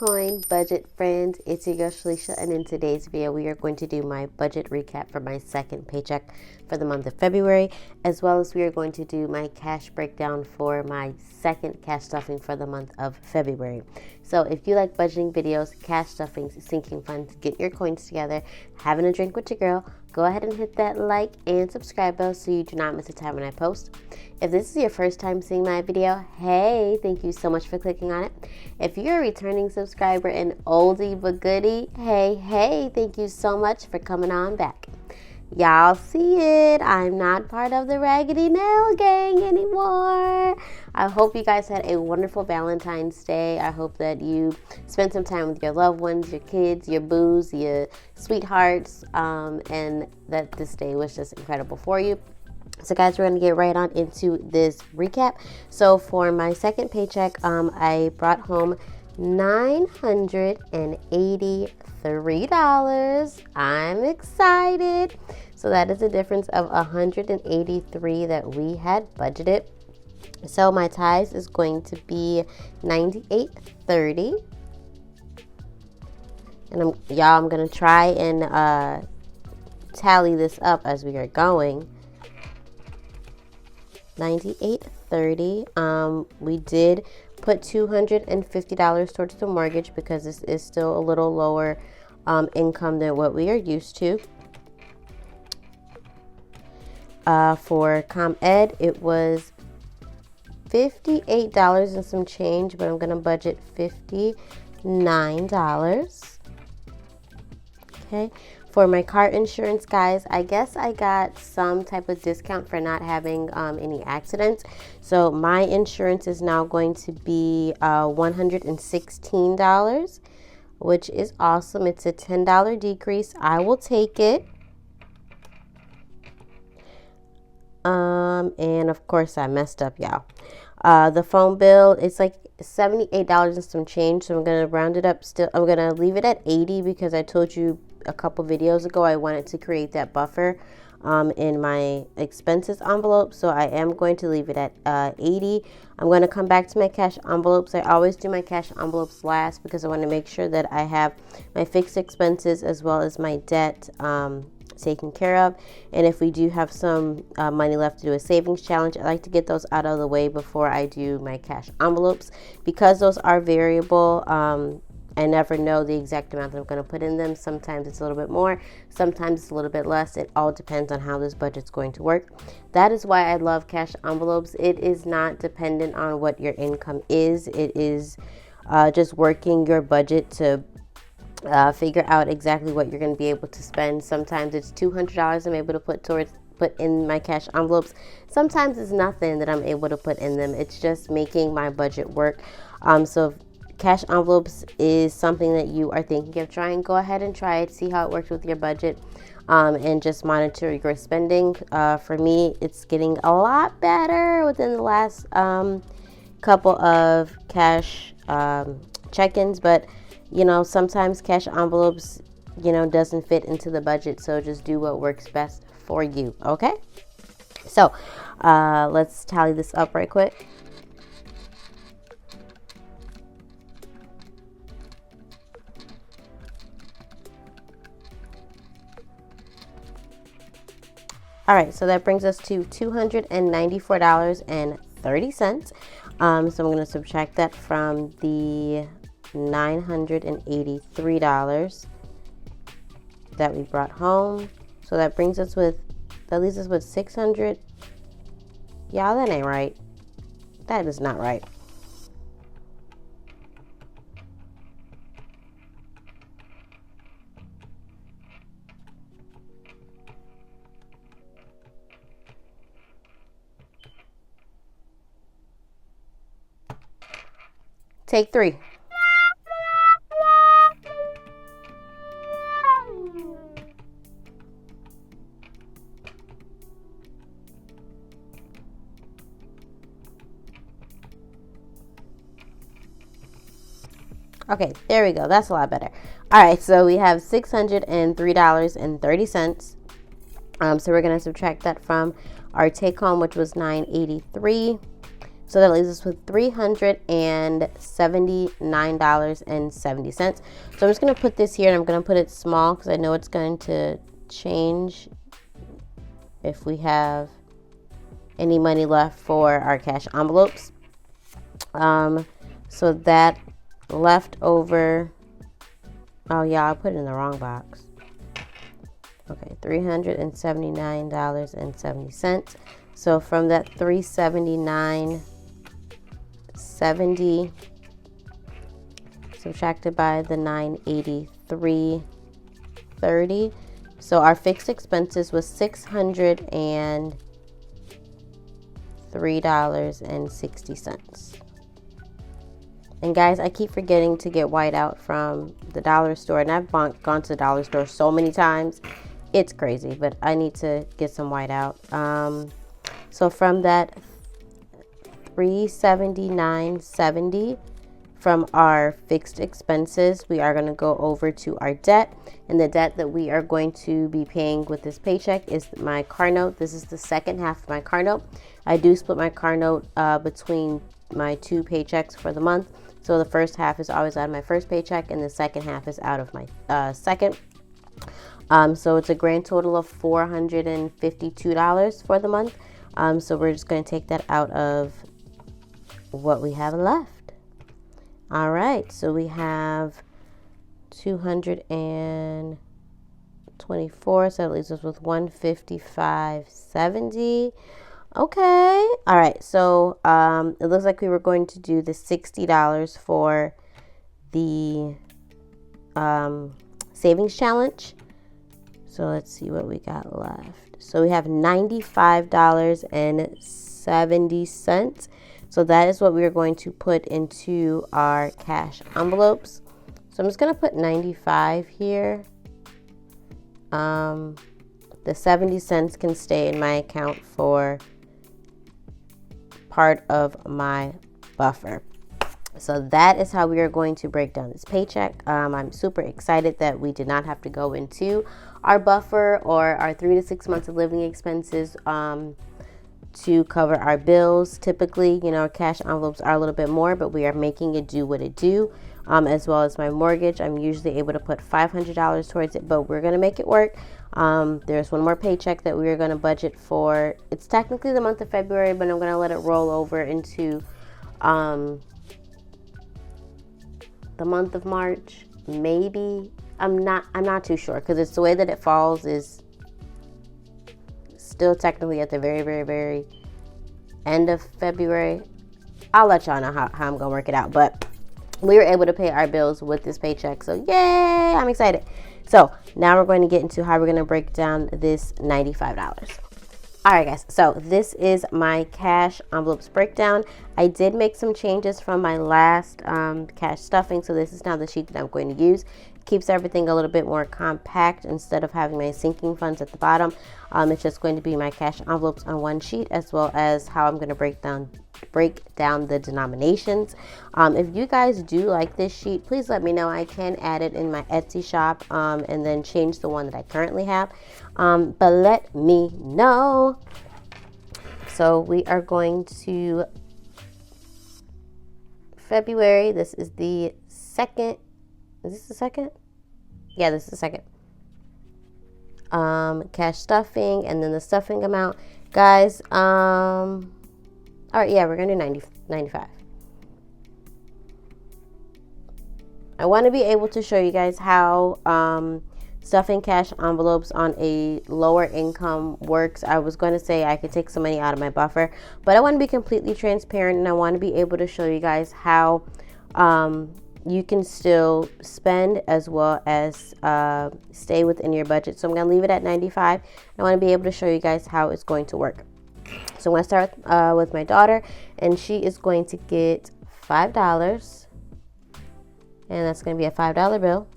Bitcoin budget friends, it's your girl Shalisha, and in today's video we are going to do my budget recap for my second paycheck for the month of February, as well as we are going to do my cash breakdown for my second cash stuffing for the month of February. So if you like budgeting videos, cash stuffings, sinking funds, get your coins together, having a drink with your girl, go ahead and hit that like and subscribe bell so you do not miss a time when I post. If this is your first time seeing my video, hey, thank you so much for clicking on it. If you're a returning subscriber and oldie but goodie, hey, thank you so much for coming on back. Y'all see it, I'm not part of the Raggedy Nail Gang anymore. I hope you guys had a wonderful Valentine's Day. I hope that you spent some time with your loved ones, your kids, your boos, your sweethearts, and that this day was just incredible for you. So guys, we're going to get right on into this recap. So for my second paycheck, I brought home $983. I'm excited. So that is a difference of $183 that we had budgeted. So my tithes is going to be $98.30. And I'm going to try and tally this up as we are going. $98.30. We did put $250 towards the mortgage because this is still a little lower income than what we are used to. For ComEd, it was $58 and some change, but I'm going to budget $59. Okay. For my car insurance, guys, I guess I got some type of discount for not having any accidents. So my insurance is now going to be $116, which is awesome. It's a $10 decrease. I will take it. And of course I messed up, y'all. The phone bill, it's like $78 and some change. So I'm going to round it up still. I'm going to leave it at 80 because I told you a couple videos ago I wanted to create that buffer in my expenses envelope. So I am going to leave it at 80. I'm going to come back to my cash envelopes. I always do my cash envelopes last because I want to make sure that I have my fixed expenses as well as my debt taken care of. And if we do have some money left to do a savings challenge, I like to get those out of the way before I do my cash envelopes because those are variable. I never know the exact amount that I'm going to put in them. Sometimes it's a little bit more, sometimes it's a little bit less. It all depends on how this budget's going to work. That is why I love cash envelopes. It is not dependent on what your income is. It is just working your budget to figure out exactly what you're going to be able to spend. Sometimes it's $200 I'm able to put in my cash envelopes. Sometimes it's nothing that I'm able to put in them. It's just making my budget work. So cash envelopes is something that you are thinking of trying, go ahead and try it, see how it works with your budget, and just monitor your spending. For me, it's getting a lot better within the last couple of cash check-ins, but you know, sometimes cash envelopes, you know, doesn't fit into the budget, so just do what works best for you. Okay, so let's tally this up right quick. All right, so that brings us to $294.30. So I'm going to subtract that from the $983 that we brought home. So that leaves us with $600. Y'all, that ain't right. That is not right. Take 3. Okay, there we go. That's a lot better. All right, so we have $603.30. So we're going to subtract that from our take home, which was $983. So that leaves us with $379.70. So I'm just going to put this here, and I'm going to put it small because I know it's going to change if we have any money left for our cash envelopes. So that left over, oh yeah, I put it in the wrong box. Okay, $379.70. So from that $379.70 subtracted by the $983.30. So our fixed expenses was $603.60. And guys, I keep forgetting to get whiteout from the dollar store, and I've gone to the dollar store so many times. It's crazy, but I need to get some whiteout. So from that $379.70 from our fixed expenses, we are going to go over to our debt. And the debt that we are going to be paying with this paycheck is my car note. This is the second half of my car note. I do split my car note between my 2 paychecks for the month. So the first half is always out of my first paycheck, and the second half is out of my second. So it's a grand total of $452 for the month. So we're just going to take that out of what we have left. All right, so we have 224, so that leaves us with 155.70. Okay, all right, so it looks like we were going to do the $60 for the savings challenge. So let's see what we got left. So we have $95.70. So that is what we are going to put into our cash envelopes. So I'm just going to put 95 here. The 70 cents can stay in my account for part of my buffer. So that is how we are going to break down this paycheck. I'm super excited that we did not have to go into our buffer or our 3 to 6 months of living expenses to cover our bills. Typically, you know, cash envelopes are a little bit more, but we are making it do what it do. As well as my mortgage, I'm usually able to put $500 towards it, but we're going to make it work. There's one more paycheck that we are going to budget for. It's technically the month of February, but I'm going to let it roll over into the month of March, maybe. I'm not too sure, because it's the way that it falls is still technically at the very, very, very end of February. I'll let y'all know how I'm gonna work it out, but we were able to pay our bills with this paycheck, so yay, I'm excited. So now we're going to get into how we're going to break down this $95. All right, guys, so this is my cash envelopes breakdown. I did make some changes from my last cash stuffing, so this is now the sheet that I'm going to use. It keeps everything a little bit more compact instead of having my sinking funds at the bottom. It's just going to be my cash envelopes on one sheet, as well as how I'm going to break down the denominations. If you guys do like this sheet, please let me know. I can add it in my Etsy shop and then change the one that I currently have. But let me know. So we are going to February. This is the second. Is this the second? Yeah, this is the second. Cash stuffing, and then the stuffing amount. Guys, all right, yeah, we're going to do 95. I want to be able to show you guys how stuffing cash envelopes on a lower income works. I was going to say I could take some money out of my buffer, but I want to be completely transparent, and I want to be able to show you guys how you can still spend as well as stay within your budget. So I'm going to leave it at 95. I want to be able to show you guys how it's going to work. So I'm going to start with my daughter, and she is going to get $5, and that's going to be a $5 bill.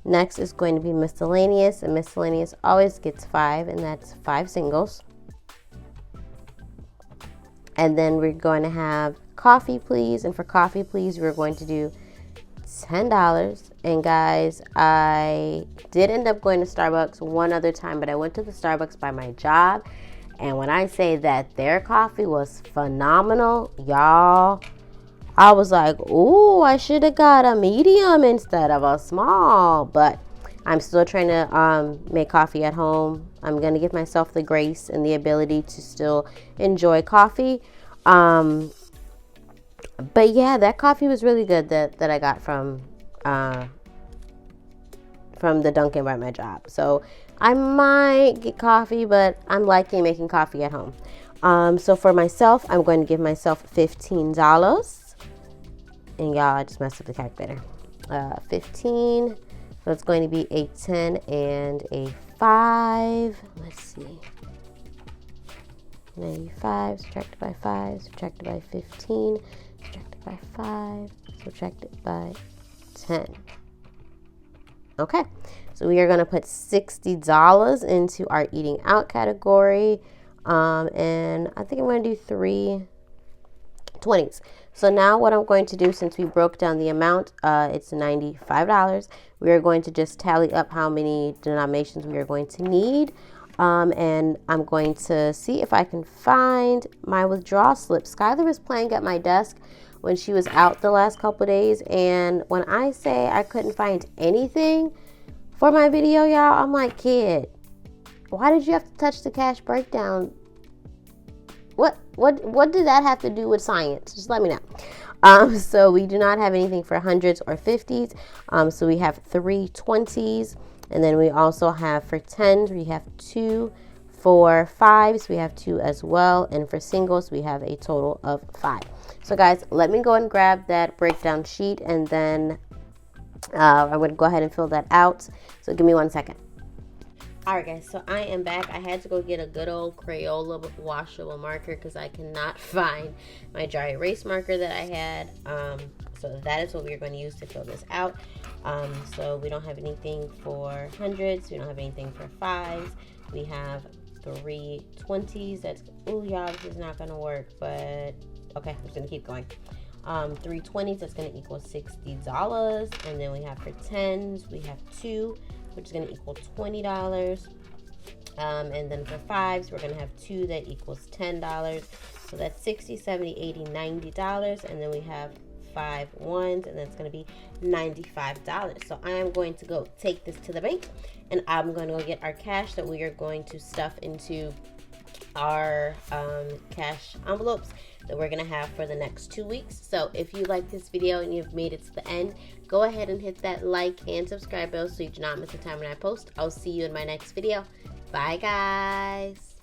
Next is going to be miscellaneous, and miscellaneous always gets 5, and that's 5 singles. And then we're going to have coffee, please, and for coffee, please, we're going to do $10. And guys, I did end up going to Starbucks one other time, but I went to the Starbucks by my job, And when I say that their coffee was phenomenal, y'all, I was like, ooh, I should have got a medium instead of a small. But I'm still trying to make coffee at home. I'm going to give myself the grace and the ability to still enjoy coffee. But yeah, that coffee was really good that I got from the Dunkin' by my job. So I might get coffee, but I'm liking making coffee at home. So for myself, I'm going to give myself $15. And y'all, I just messed up the calculator. 15. So it's going to be a 10 and a 5. Let's see. 95 subtracted by 5, subtracted by 15, subtracted by 5, subtracted by 10. Okay, so we are going to put $60 into our eating out category. And I think I'm going to do 3 20s. So now what I'm going to do, since we broke down the amount, it's $95. We are going to just tally up how many denominations we are going to need. And I'm going to see if I can find my withdrawal slip. Skylar was playing at my desk when she was out the last couple of days. And when I say I couldn't find anything for my video, y'all, I'm like, kid, why did you have to touch the cash breakdown? What did that have to do with science? Just let me know. So we do not have anything for hundreds or 50s. So we have 3 20s. And then we also have for 10s, we have 2. For 5s, we have 2 as well. And for singles, we have a total of 5. So guys, let me go and grab that breakdown sheet, and then I'm going to go ahead and fill that out. So give me 1 second. Alright guys, so I am back. I had to go get a good old Crayola washable marker because I cannot find my dry erase marker that I had. So that is what we're going to use to fill this out. So we don't have anything for hundreds. We don't have anything for 5s. We have 3 20s. That's, ooh, y'all, this is not going to work, but okay, I'm just going to keep going. 3 20s, that's going to equal $60. And then we have for 10s, we have 2, which is going to equal $20. And then for 5s, we're going to have 2 that equals $10. So that's $60, $70, $80, $90. And then we have 5 1s, and that's going to be $95. So I am going to go take this to the bank, and I'm going to go get our cash that we are going to stuff into our cash envelopes that we're gonna have for the next 2 weeks. So if you like this video and you've made it to the end, go ahead and hit that like and subscribe bell so you do not miss the time when I post. I'll see you in my next video. Bye guys.